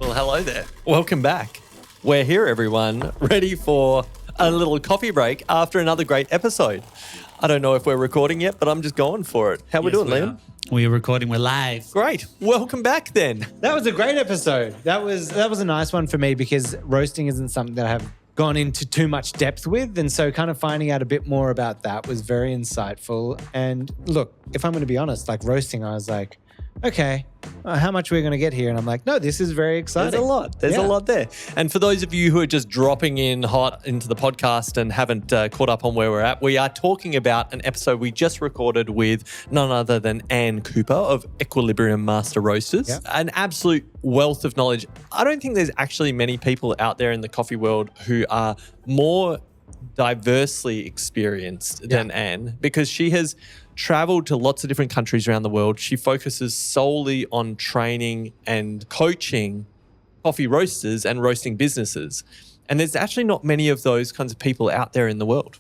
Well, hello there. Welcome back. We're here, everyone, ready for a little coffee break after another great episode. I don't know if we're recording yet, but I'm just going for it. How we doing, Liam? We're recording. We're live. Great. Welcome back then. That was a great episode. That was a nice one for me because roasting isn't something that I have gone into too much depth with. And so kind of finding out a bit more about that was very insightful. And look, if I'm going to be honest, like roasting, I was like, okay, how much are we going to get here? And I'm like, no, this is very exciting. There's a lot. There's a lot there. And for those of you who are just dropping in hot into the podcast and haven't caught up on where we're at, we are talking about an episode we just recorded with none other than Anne Cooper of Equilibrium Master Roasters. Yep. An absolute wealth of knowledge. I don't think there's actually many people out there in the coffee world who are more diversely experienced than Anne, because she has traveled to lots of different countries around the world. She focuses solely on training and coaching coffee roasters and roasting businesses. And there's actually not many of those kinds of people out there in the world.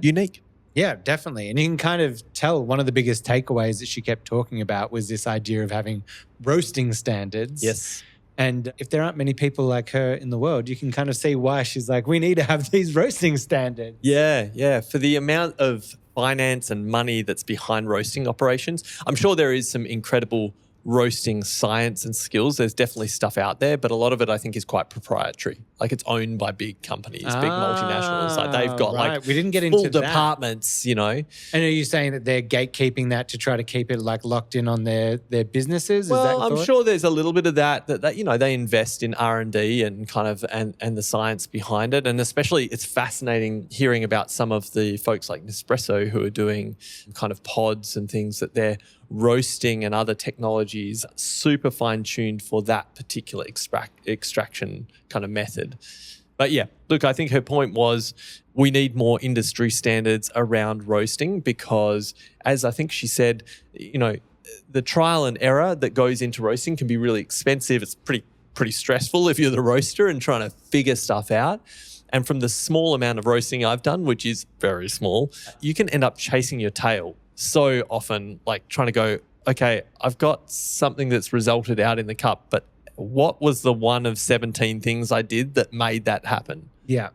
Unique. Yeah, definitely. And you can kind of tell one of the biggest takeaways that she kept talking about was this idea of having roasting standards. Yes. And if there aren't many people like her in the world, you can kind of see why she's like, we need to have these roasting standards. Yeah. For the amount of finance and money that's behind roasting operations, I'm sure there is some incredible roasting science and skills. There's definitely stuff out there, but a lot of it I think is quite proprietary. Like it's owned by big companies, big multinationals. Like they've got like we didn't get full into departments, you know. And are you saying that they're gatekeeping that to try to keep it like locked in on their businesses? Well, I'm sure there's a little bit of that you know, they invest in R&D and kind of and the science behind it. And especially it's fascinating hearing about some of the folks like Nespresso who are doing kind of pods and things that they're roasting and other technologies super fine-tuned for that particular extraction kind of method. But yeah, look, I think her point was we need more industry standards around roasting because, as I think she said, you know, the trial and error that goes into roasting can be really expensive. It's pretty stressful if you're the roaster and trying to figure stuff out. And from the small amount of roasting I've done, which is very small, you can end up chasing your tail so often, like trying to go, okay, I've got something that's resulted out in the cup, but what was the one of 17 things I did that made that happen? Yeah.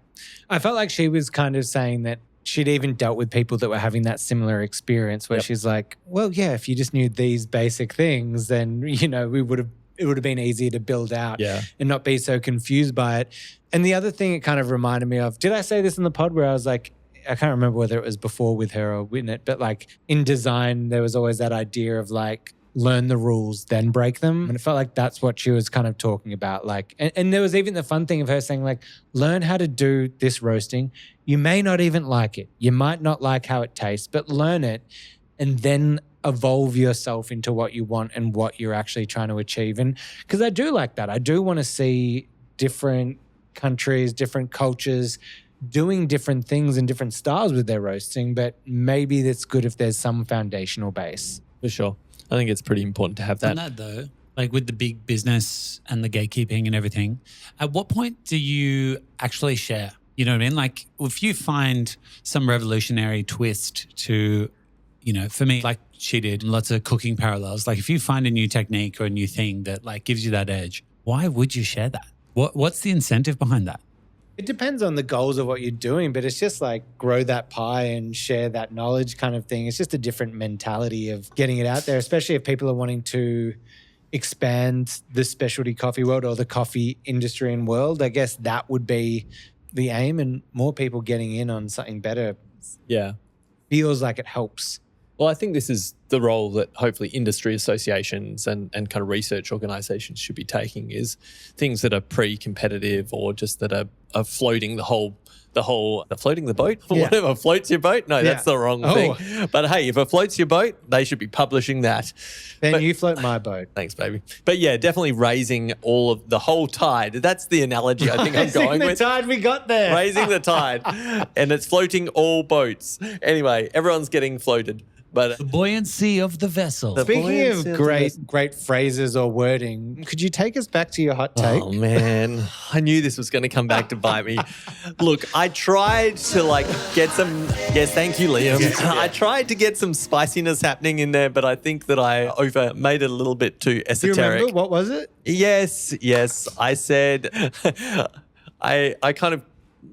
I felt like she was kind of saying that she'd even dealt with people that were having that similar experience where she's like, well, yeah, if you just knew these basic things, then, you know, it would have been easier to build out and not be so confused by it. And the other thing it kind of reminded me of, did I say this in the pod where I was like, I can't remember whether it was before with her or with it, but like in design, there was always that idea of like, learn the rules, then break them. And it felt like that's what she was kind of talking about. Like, and there was even the fun thing of her saying like, learn how to do this roasting. You may not even like it. You might not like how it tastes, but learn it and then evolve yourself into what you want and what you're actually trying to achieve. And because I do like that. I do want to see different countries, different cultures doing different things and different styles with their roasting, but maybe that's good if there's some foundational base. For sure. I think it's pretty important to have that. On that though, like with the big business and the gatekeeping and everything, at what point do you actually share? You know what I mean? Like if you find some revolutionary twist to, you know, for me, like she did, lots of cooking parallels. Like if you find a new technique or a new thing that like gives you that edge, why would you share that? What's the incentive behind that? It depends on the goals of what you're doing, but it's just like grow that pie and share that knowledge kind of thing. It's just a different mentality of getting it out there, especially if people are wanting to expand the specialty coffee world or the coffee industry and world. I guess that would be the aim, and more people getting in on something better feels like it helps. Well, I think this is the role that hopefully industry associations and kind of research organisations should be taking, is things that are pre-competitive or just that are floating floating the boat, whatever floats your boat. No, that's the wrong thing. But hey, if it floats your boat, they should be publishing that. Then you float my boat. Thanks, baby. But yeah, definitely raising all of the whole tide. That's the analogy I think I'm going with. Raising the tide, we got there. Raising the tide. And it's floating all boats. Anyway, everyone's getting floated. But the buoyancy of the vessel. Speaking of great phrases or wording, could you take us back to your hot take? Oh, man. I knew this was going to come back to bite me. Look, I tried to get some. Yes, thank you, Liam. I tried to get some spiciness happening in there, but I think that I made it a little bit too Do you esoteric. remember? What was it? Yes. I said, I kind of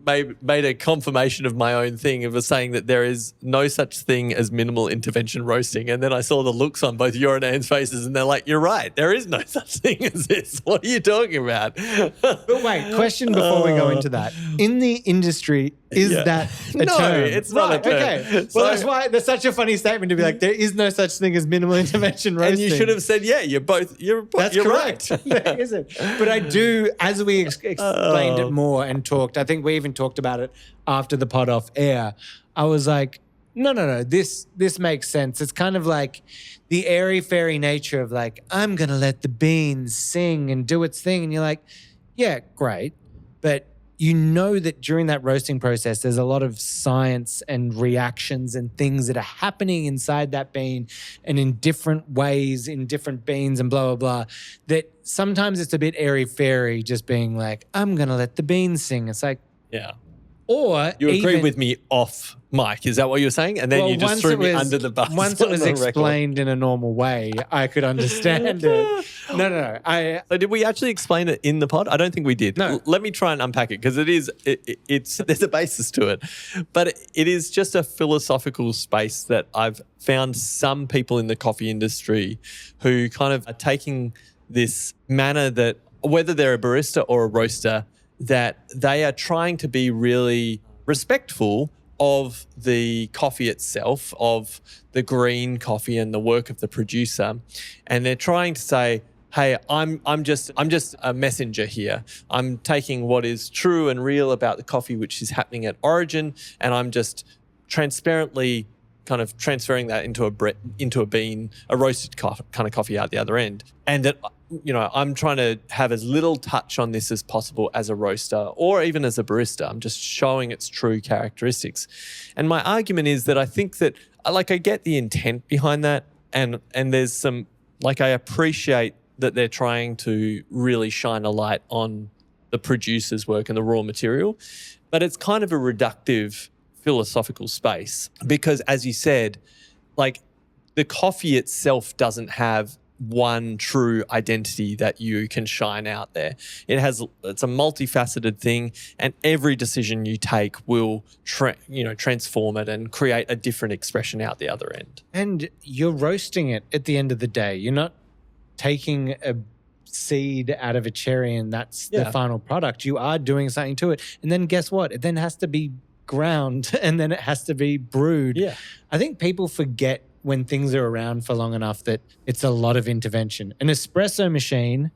made a confirmation of my own thing. It was saying that there is no such thing as minimal intervention roasting. And then I saw the looks on both your and Anne's faces and they're like, you're right. There is no such thing as this. What are you talking about? But wait, question before we go into that. In the industry, is that a No, term? it's not a term. Okay. Well, that's why there's such a funny statement to be like, there is no such thing as minimal intervention roasting. And you should have said, yeah, you're That's correct. right. There isn't. But I do, as we explained it more and talked, I think we even talked about it after the pod off air. I was like, no, this makes sense. It's kind of like the airy-fairy nature of like, I'm going to let the beans sing and do its thing. And you're like, yeah, great. But you know that during that roasting process, there's a lot of science and reactions and things that are happening inside that bean and in different ways, in different beans and blah, blah, blah, that sometimes it's a bit airy-fairy just being like, I'm going to let the beans sing. It's like, Yeah. or You agreed even, with me off mic. Is that what you were saying? And then you just threw me under the bus. Once it was on the record. explained in a normal way, I could understand it. No. So did we actually explain it in the pod? I don't think we did. No. Let me try and unpack it because it's there's a basis to it. But it is just a philosophical space that I've found some people in the coffee industry who kind of are taking this manner that whether they're a barista or a roaster, that they are trying to be really respectful of the coffee itself, of the green coffee and the work of the producer. And they're trying to say, hey, I'm just a messenger here. I'm taking what is true and real about the coffee which is happening at origin, and I'm just transparently kind of transferring that into a bean, a roasted kind of coffee out the other end. And that, you know, I'm trying to have as little touch on this as possible as a roaster or even as a barista. I'm just showing its true characteristics. And my argument is that I think that, I get the intent behind that, and there's some, I appreciate that they're trying to really shine a light on the producer's work and the raw material, but it's kind of a reductive philosophical space because, as you said, the coffee itself doesn't have one true identity that you can shine out there. It's a multifaceted thing, and every decision you take will transform it and create a different expression out the other end. And you're roasting it at the end of the day. You're not taking a seed out of a cherry and that's the final product. You are doing something to it. And then guess what? It then has to be ground and then it has to be brewed. Yeah. I think people forget when things are around for long enough that it's a lot of intervention. An espresso machine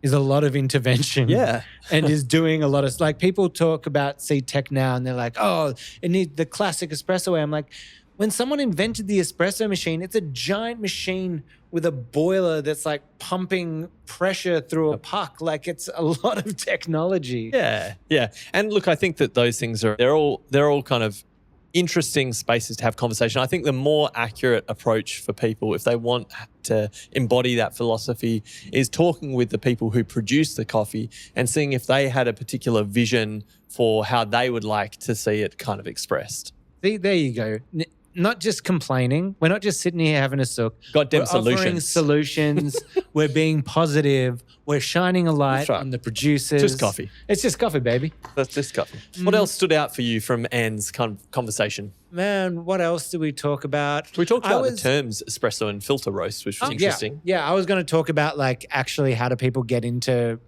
is a lot of intervention. Yeah. And is doing a lot of, people talk about tech now and they're like, oh, it needs the classic espresso way. I'm like, when someone invented the espresso machine, it's a giant machine with a boiler that's pumping pressure through a puck. It's a lot of technology. Yeah. And look, I think that those things they're all kind of interesting spaces to have conversation. I think the more accurate approach for people, if they want to embody that philosophy, is talking with the people who produce the coffee and seeing if they had a particular vision for how they would like to see it kind of expressed. See, there you go. Not just complaining. We're not just sitting here having a sook. Goddamn We're offering solutions. We're being positive. We're shining a light on the producers. Just coffee. It's just coffee, baby. That's just coffee. What else stood out for you from Anne's conversation? Man, what else did we talk about? We talked about the terms espresso and filter roast, which was interesting. Yeah, I was going to talk about actually how do people get into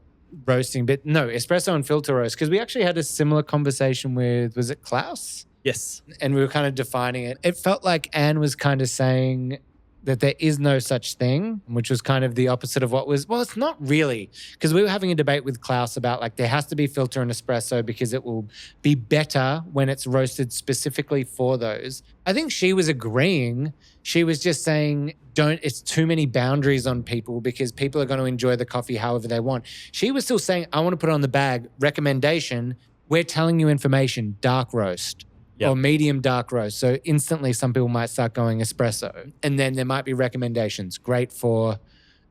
roasting, but no, espresso and filter roast, because we actually had a similar conversation with, was it Klaus? Yes. And we were kind of defining it. It felt like Anne was kind of saying that there is no such thing, which was kind of the opposite of what was, well, it's not really, because we were having a debate with Klaus about there has to be filter and espresso because it will be better when it's roasted specifically for those. I think she was agreeing. She was just saying, it's too many boundaries on people because people are going to enjoy the coffee however they want. She was still saying, I want to put it on the bag, recommendation, we're telling you information, dark roast. Or medium dark roast. So instantly some people might start going espresso. And then there might be recommendations. Great for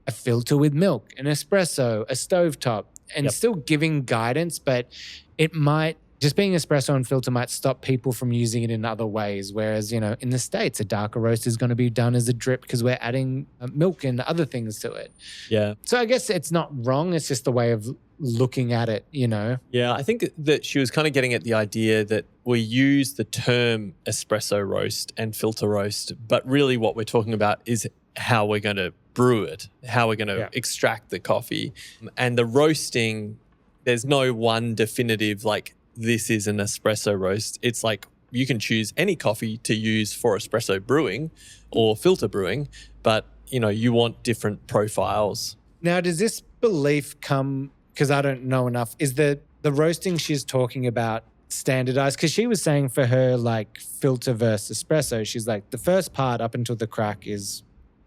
a filter with milk, an espresso, a stovetop, and still giving guidance, but it might just being espresso and filter might stop people from using it in other ways. Whereas, in the States, a darker roast is going to be done as a drip because we're adding milk and other things to it. Yeah. So I guess it's not wrong. It's just the way of looking at it, Yeah, I think that she was kind of getting at the idea that we use the term espresso roast and filter roast, but really what we're talking about is how we're going to brew it, how we're going to extract the coffee. And the roasting, there's no one definitive this is an espresso roast. It's like you can choose any coffee to use for espresso brewing or filter brewing, but you want different profiles. Now, does this belief come, because I don't know enough, is the roasting she's talking about standardized? Because she was saying for her filter versus espresso, she's like the first part up until the crack is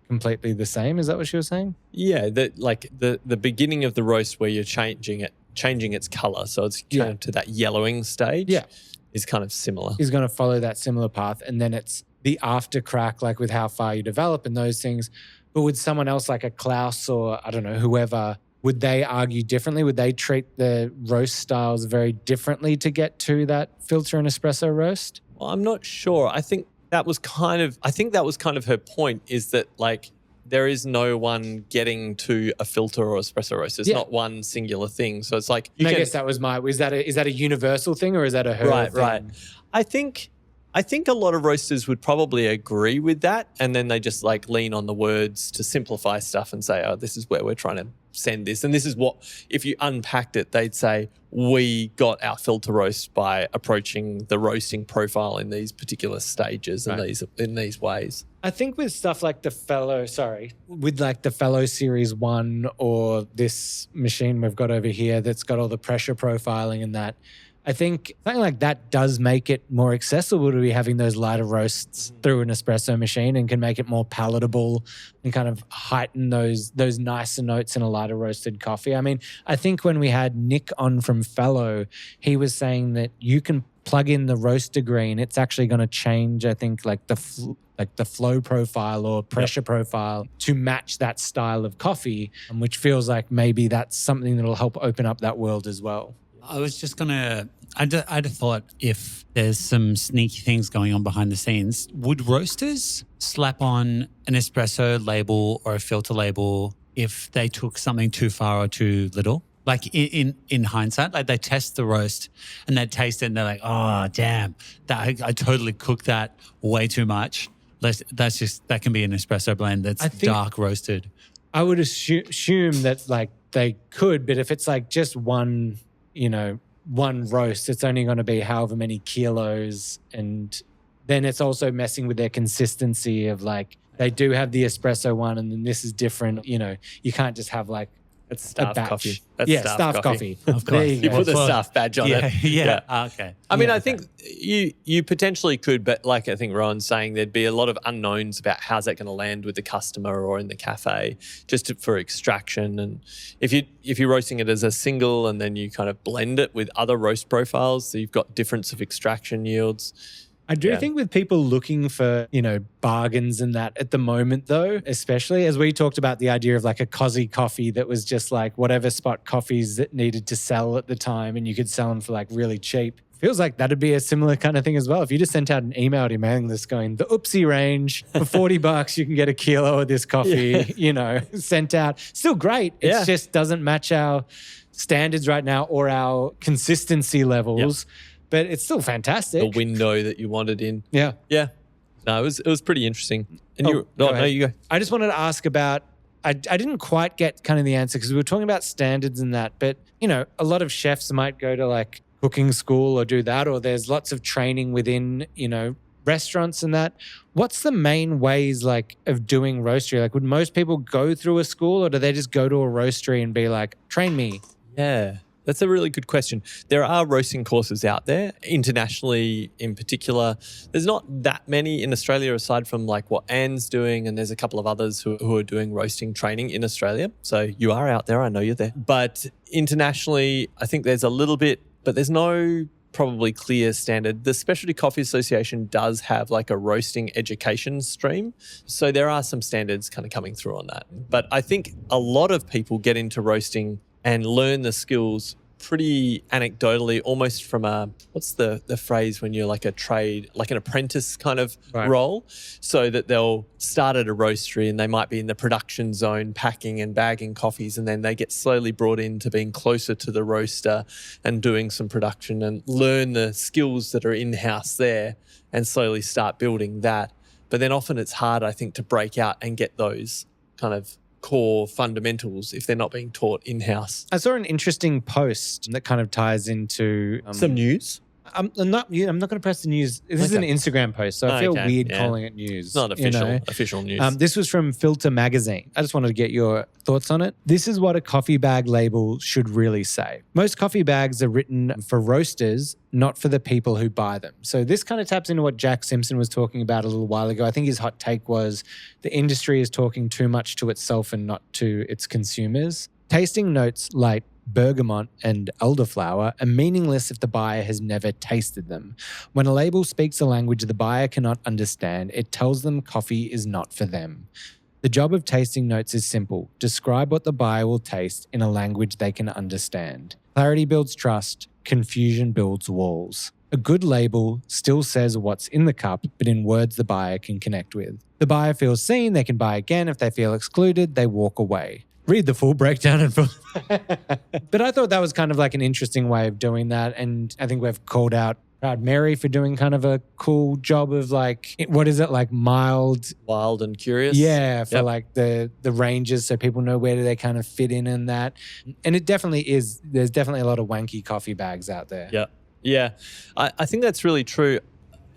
completely the same. Is that what she was saying? Yeah, the beginning of the roast where you're changing its color, so it's kind of to that yellowing stage. Yeah, is kind of similar. Is going to follow that similar path, and then it's the after crack, with how far you develop and those things. But would someone else like a Klaus or I don't know whoever, would they argue differently? Would they treat the roast styles very differently to get to that filter and espresso roast? Well, I'm not sure. I think that was kind of her point, is that there is no one getting to a filter or espresso roast. It's not one singular thing. So it's I guess that was is that a universal thing or is that a her thing? Right. I think a lot of roasters would probably agree with that, and then they just lean on the words to simplify stuff and say, oh, this is where we're trying to send this. And this is what, if you unpacked it, they'd say, we got our filter roast by approaching the roasting profile in these particular stages and in these ways. I think with stuff like the Fellow Series 1 or this machine we've got over here that's got all the pressure profiling and that, I think something like that does make it more accessible to be having those lighter roasts through an espresso machine and can make it more palatable and kind of heighten those nicer notes in a lighter roasted coffee. I mean, I think when we had Nick on from Fellow, he was saying that you can plug in the roaster green. It's actually going to change, I think, the flow profile or pressure profile to match that style of coffee, which feels like maybe that's something that'll help open up that world as well. I was just I'd have thought if there's some sneaky things going on behind the scenes, would roasters slap on an espresso label or a filter label if they took something too far or too little? In hindsight, they test the roast and they taste it and they're like, oh, damn, I totally cooked that way too much. That can be an espresso blend that's dark roasted. I would assume that they could, but if it's just one roast, it's only going to be however many kilos. And then it's also messing with their consistency of they do have the espresso one and then this is different. You can't just have it's staff coffee. That's staff coffee. Of course. You put the staff badge on it. Yeah. Okay. I mean, I think you potentially could, but I think Rohan's saying, there'd be a lot of unknowns about how's that going to land with the customer or in the cafe, just for extraction. And if you're roasting it as a single and then you kind of blend it with other roast profiles, so you've got difference of extraction yields. I do think with people looking for, bargains and that at the moment, though, especially as we talked about the idea of a Cosy coffee that was just whatever spot coffees that needed to sell at the time and you could sell them for really cheap. Feels like that'd be a similar kind of thing as well. If you just sent out an email to your mailing list going, the Oopsie range, for $40, you can get a kilo of this coffee, sent out. Still great. It just doesn't match our standards right now or our consistency levels. Yep. But it's still fantastic. The window that you wanted in. Yeah. Yeah. No, it was pretty interesting. And you go. I just wanted to ask about, I didn't quite get kind of the answer because we were talking about standards and that, but a lot of chefs might go to cooking school or do that, or there's lots of training within, restaurants and that. What's the main ways of doing roastery? Would most people go through a school or do they just go to a roastery and be train me? Yeah. That's a really good question. There are roasting courses out there, internationally in particular. There's not that many in Australia aside from what Anne's doing, and there's a couple of others who are doing roasting training in Australia. So you are out there. I know you're there. But internationally, I think there's a little bit, but there's no probably clear standard. The Specialty Coffee Association does have a roasting education stream. So there are some standards kind of coming through on that. But I think a lot of people get into roasting and learn the skills pretty anecdotally, almost from what's the phrase when you're like a trade, like an apprentice kind of role, so that they'll start at a roastery and they might be in the production zone packing and bagging coffees, and then they get slowly brought into being closer to the roaster and doing some production and learn the skills that are in-house there and slowly start building that. But then often it's hard, I think, to break out and get those kind of core fundamentals if they're not being taught in-house. I saw an interesting post that kind of ties into some news. I'm not going to press the news. This is an Instagram post, so I feel weird calling it news. It's not official news. This was from Filter Magazine. I just wanted to get your thoughts on it. This is what a coffee bag label should really say. Most coffee bags are written for roasters, not for the people who buy them. So this kind of taps into what Jack Simpson was talking about a little while ago. I think his hot take was the industry is talking too much to itself and not to its consumers. Tasting notes like bergamot and elderflower are meaningless if the buyer has never tasted them. When a label speaks a language the buyer cannot understand, it tells them coffee is not for them. The job of tasting notes is simple. Describe what the buyer will taste in a language they can understand. Clarity builds trust. Confusion builds walls. A good label still says what's in the cup, but in words the buyer can connect with. The buyer feels seen, they can buy again. If they feel excluded, they walk away. Read the full breakdown. But I thought that was kind of like an interesting way of doing that. And I think we've called out Proud Mary for doing kind of a cool job of like, what is it, like mild? Wild and curious. Yeah, for like the ranges so people know where do they kind of fit in that. And it definitely is, there's definitely a lot of wanky coffee bags out there. Yeah. Yeah. I think that's really true.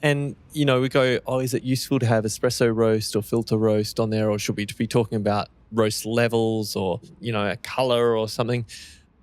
And, we go, is it useful to have espresso roast or filter roast on there, or should we be talking about roast levels or, a color or something?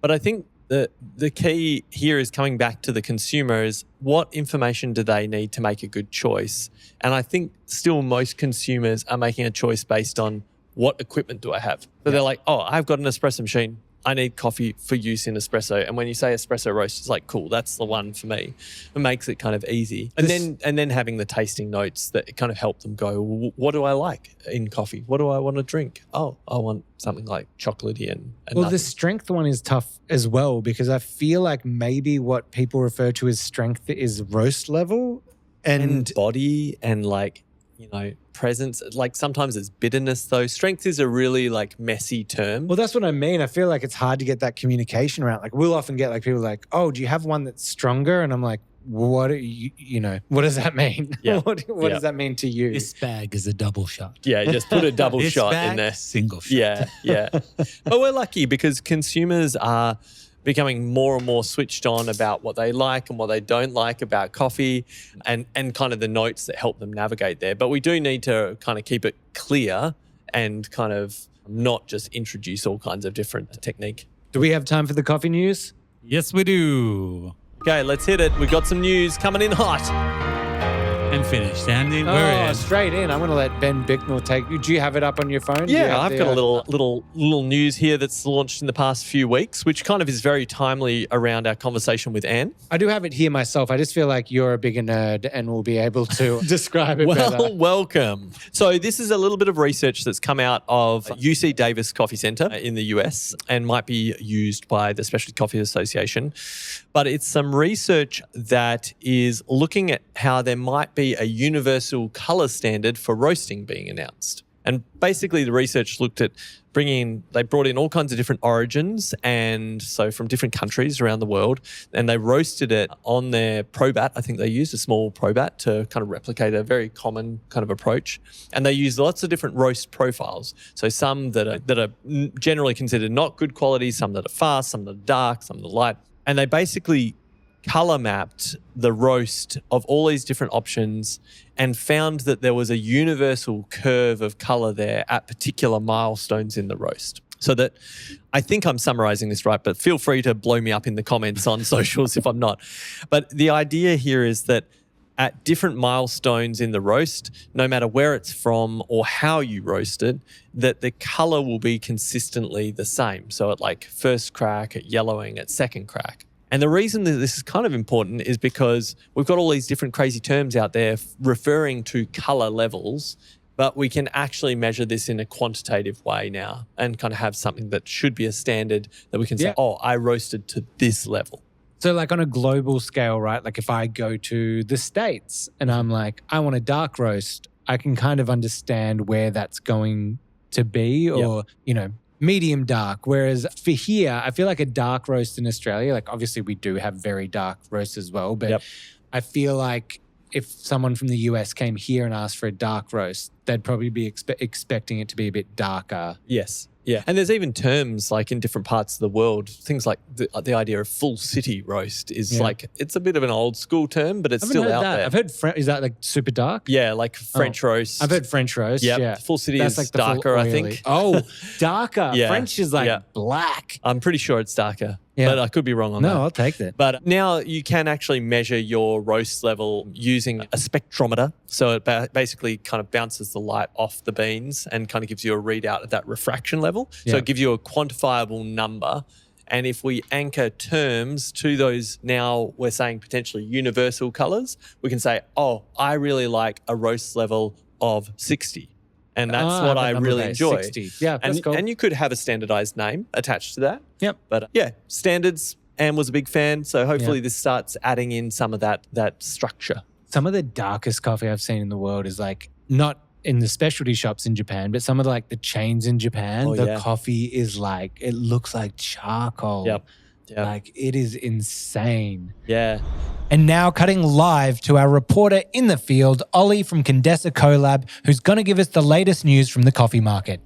But I think the key here is coming back to the consumer is what information do they need to make a good choice? And I think still most consumers are making a choice based on what equipment do I have? So they're like, I've got an espresso machine. I need coffee for use in espresso. And when you say espresso roast, it's like, cool, that's the one for me. It makes it kind of easy. And then having the tasting notes that kind of help them go, what do I like in coffee? What do I want to drink? Oh, I want something like chocolatey and well, the strength one is tough as well, because I feel like maybe what people refer to as strength is roast level and body and like, presence. Like sometimes it's bitterness though. Strength is a really like messy term. Well, that's what I mean. I feel like it's hard to get that communication around. Like we'll often get like people like, oh, do you have one that's stronger? And I'm like, what are what does that mean? Yeah. what does that mean to you? This bag is a double shot. Yeah, just put a double shot in there. Single shot. Yeah. But we're lucky because consumers are becoming more and more switched on about what they like and what they don't like about coffee and kind of the notes that help them navigate there. But we do need to kind of keep it clear and kind of not just introduce all kinds of different technique. Do we have time for the coffee news? Yes, we do. Okay, let's hit it. We've got some news coming in hot. And finished. And we're in. Straight in. I'm going to let Ben Bicknell take you. Do you have it up on your phone? Yeah, I've got a little news here that's launched in the past few weeks, which kind of is very timely around our conversation with Anne. I do have it here myself. I just feel like you're a bigger nerd and will be able to describe it better. Well, welcome. So this is a little bit of research that's come out of UC Davis Coffee Center in the US and might be used by the Specialty Coffee Association. But it's some research that is looking at how there might be a universal color standard for roasting being announced. And basically the research looked at they brought in all kinds of different origins and so from different countries around the world, and they roasted it on their Probat. I think they used a small Probat to kind of replicate a very common kind of approach. And they used lots of different roast profiles. So some that are generally considered not good quality, some that are fast, some that are dark, some that are light. And they basically color mapped the roast of all these different options and found that there was a universal curve of color there at particular milestones in the roast. So that, I think I'm summarizing this right, but feel free to blow me up in the comments on socials if I'm not. But the idea here is that at different milestones in the roast, no matter where it's from or how you roast it, that the color will be consistently the same. So at like first crack, at yellowing, at second crack. And the reason that this is kind of important is because we've got all these different crazy terms out there referring to color levels But we can actually measure this in a quantitative way now and kind of have something that should be a standard that we can say, oh, I roasted to this level. So like on a global scale, right? Like if I go to the States and I'm like, I want a dark roast, I can kind of understand where that's going to be or, you know, medium dark. Whereas for here, I feel like a dark roast in Australia, like obviously we do have very dark roasts as well, but I feel like if someone from the US came here and asked for a dark roast, they'd probably be expecting it to be a bit darker. Yes. Yeah. And there's even terms like in different parts of the world, things like the idea of full city roast is like, it's a bit of an old school term, but it's still out there. I've heard, is that like super dark? Yeah, like French roast. I've heard French roast. Yep. Yeah. Full city That's is like the darker, I think. Oh, darker. Yeah. French is like black. I'm pretty sure it's darker, but I could be wrong on that. No, I'll take that. But now you can actually measure your roast level using a spectrometer. So it basically kind of bounces the light off the beans and kind of gives you a readout at that refraction level. So it gives you a quantifiable number. And if we anchor terms to those, now we're saying potentially universal colors, we can say, oh, I really like a roast level of 60. And that's what I really enjoy. 60. Yeah, that's cool. And you could have a standardized name attached to that. Yep. But standards, Anne was a big fan. So hopefully this starts adding in some of that structure. Some of the darkest coffee I've seen in the world is like not in the specialty shops in Japan, but some of the chains in Japan, coffee is like, it looks like charcoal. Yep. Like it is insane. Yeah. And now cutting live to our reporter in the field, Ollie from Condesa Collab, who's going to give us the latest news from the coffee market.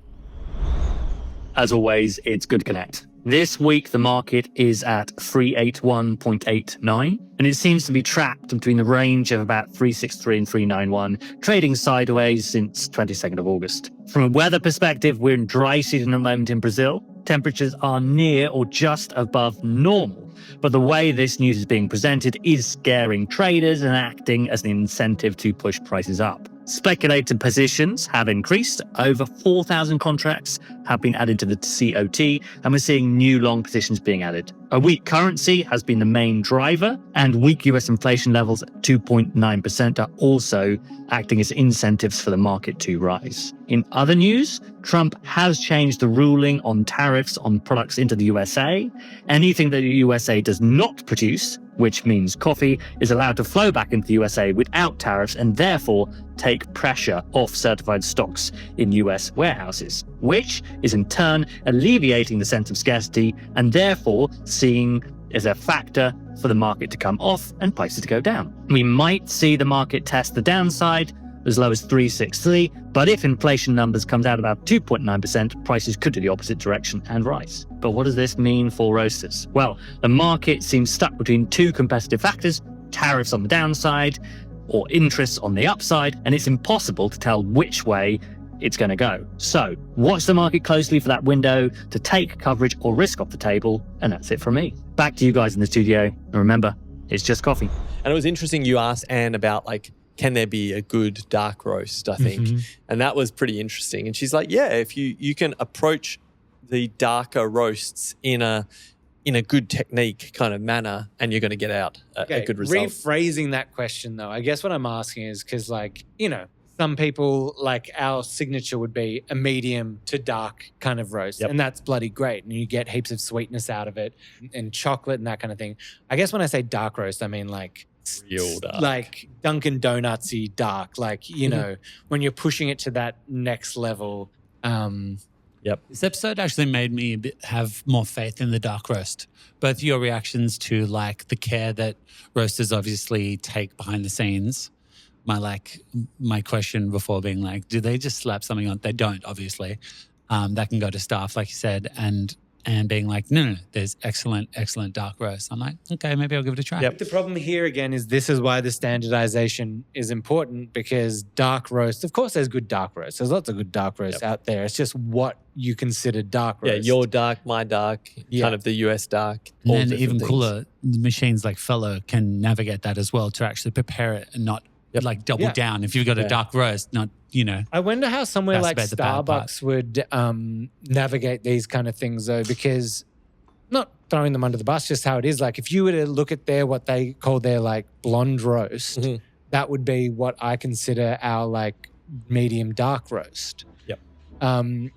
As always, it's good to connect. This week, the market is at 381.89, and it seems to be trapped between the range of about 363 and 391, trading sideways since 22nd of August. From a weather perspective, we're in dry season at the moment in Brazil. Temperatures are near or just above normal. But the way this news is being presented is scaring traders and acting as an incentive to push prices up. Speculated positions have increased. Over 4,000 contracts have been added to the COT, and we're seeing new long positions being added. A weak currency has been the main driver, and weak US inflation levels at 2.9% are also acting as incentives for the market to rise. In other news, Trump has changed the ruling on tariffs on products into the USA. Anything that the USA does not produce, which means coffee, is allowed to flow back into the USA without tariffs and therefore take pressure off certified stocks in US warehouses, which is in turn alleviating the sense of scarcity and therefore seeing as a factor for the market to come off and prices to go down. We might see the market test the downside as low as 363, but if inflation numbers comes out about 2.9%, prices could do the opposite direction and rise. But what does this mean for roasters? Well, the market seems stuck between two competitive factors, tariffs on the downside or interest on the upside, and it's impossible to tell which way it's going to go. So watch the market closely for that window to take coverage or risk off the table, and that's it from me. Back to you guys in the studio, and remember, it's just coffee. And it was interesting you asked Anne about can there be a good dark roast, I think. And that was pretty interesting. And she's like, yeah, if you can approach the darker roasts in a good technique kind of manner, and you're going to get out a good result. Rephrasing that question though, I guess what I'm asking is because some people, our signature would be a medium to dark kind of roast. And that's bloody great. And you get heaps of sweetness out of it and chocolate and that kind of thing. I guess when I say dark roast, I mean real dark. Like Dunkin' Donuts-y dark. When you're pushing it to that next level. This episode actually made me have more faith in the dark roast. Both your reactions to the care that roasters obviously take behind the scenes. My question before being do they just slap something on? They don't, obviously. That can go to staff, like you said, and being no, there's excellent dark roast. I'm like, okay, maybe I'll give it a try. The problem here again is this is why the standardization is important, because dark roast, of course there's good dark roast. There's lots of good dark roast out there. It's just what you consider dark roast. Yeah, your dark, my dark, kind of the US dark. And then even cooler, machines like Fellow can navigate that as well to actually prepare it and not double down. If you've got a dark roast, not, I wonder how somewhere like Starbucks would navigate these kind of things though, because not throwing them under the bus, just how it is. If you were to look at what they call their blonde roast, that would be what I consider our medium dark roast. Yep.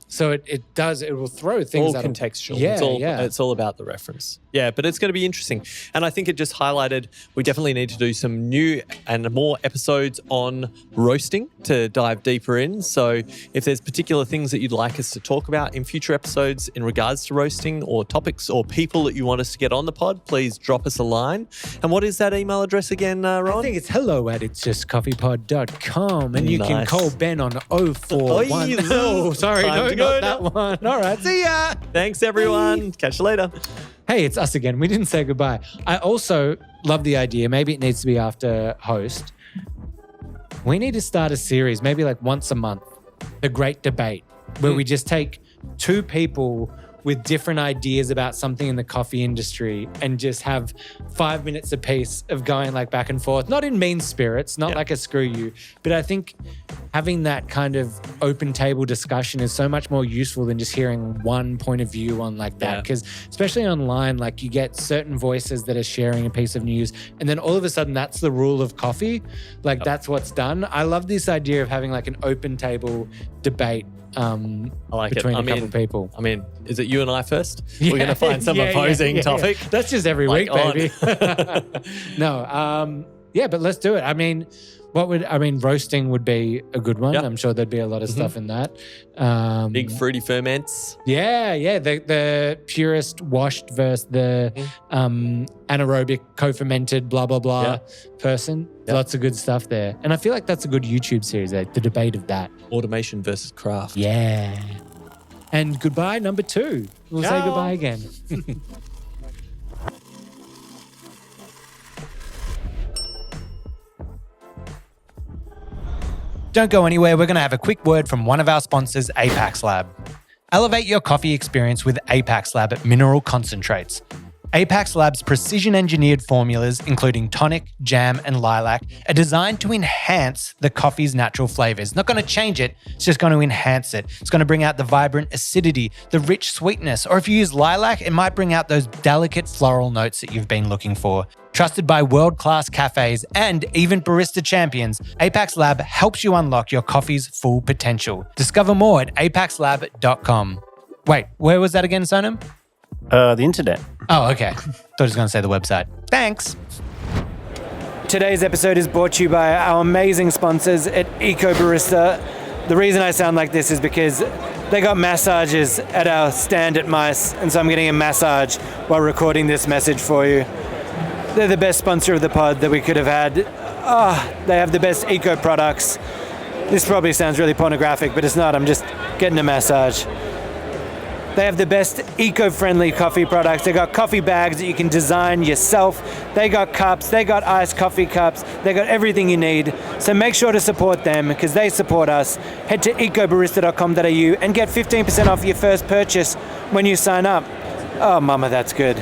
So it will throw things all out of- contextual. Yeah, It's all about the reference. Yeah, but it's going to be interesting. And I think it just highlighted we definitely need to do some new and more episodes on roasting to dive deeper in. So if there's particular things that you'd like us to talk about in future episodes in regards to roasting or topics or people that you want us to get on the pod, please drop us a line. And what is that email address again, Ron? I think it's hello@itsjustcoffeepod.com, and you can Nice. call Ben on 041. Oh, sorry, Time no, to go not that one. All right, see ya. Thanks, everyone. Catch you later. Hey, it's us again. We didn't say goodbye. I also love the idea. Maybe it needs to be after host. We need to start a series, maybe like once a month, The Great Debate, where we just take two people with different ideas about something in the coffee industry and just have 5 minutes apiece of going like back and forth, not in mean spirits, not like a screw you, but I think having that kind of open table discussion is so much more useful than just hearing one point of view on like that. Because especially online, like you get certain voices that are sharing a piece of news and then all of a sudden that's the rule of coffee. Like that's what's done. I love this idea of having like an open table debate I like between it. a couple of people. I mean, is it you and I first? We're going to find some opposing topic. That's just every Like week, baby. No, but let's do it. I mean, roasting would be a good one. Yep. I'm sure there'd be a lot of stuff in that. Big fruity ferments. Yeah. The purest washed versus the anaerobic co-fermented blah, blah, blah person. Yep. Lots of good stuff there. And I feel like that's a good YouTube series, the debate of that. Automation versus craft. Yeah. And goodbye, number 2. We'll say Ciao. goodbye again. Don't go anywhere. We're going to have a quick word from one of our sponsors, Apex Lab. Elevate your coffee experience with Apex Lab mineral concentrates. Apex Lab's precision-engineered formulas, including tonic, jam, and lilac, are designed to enhance the coffee's natural flavors. Not going to change it, it's just going to enhance it. It's going to bring out the vibrant acidity, the rich sweetness, or if you use lilac, it might bring out those delicate floral notes that you've been looking for. Trusted by world-class cafes and even barista champions, Apex Lab helps you unlock your coffee's full potential. Discover more at apexlab.com. Wait, where was that again, Sonam? The internet. Oh, okay. Thought I was going to say the website. Thanks. Today's episode is brought to you by our amazing sponsors at Eco Barista. The reason I sound like this is because they got massages at our stand at Mice, and so I'm getting a massage while recording this message for you. They're the best sponsor of the pod that we could have had. They have the best eco products. This probably sounds really pornographic, but it's not. I'm just getting a massage. They have the best eco-friendly coffee products. They got coffee bags that you can design yourself. They got cups. They got iced coffee cups. They got everything you need. So make sure to support them because they support us. Head to ecobarista.com.au and get 15% off your first purchase when you sign up. Oh, mama, that's good.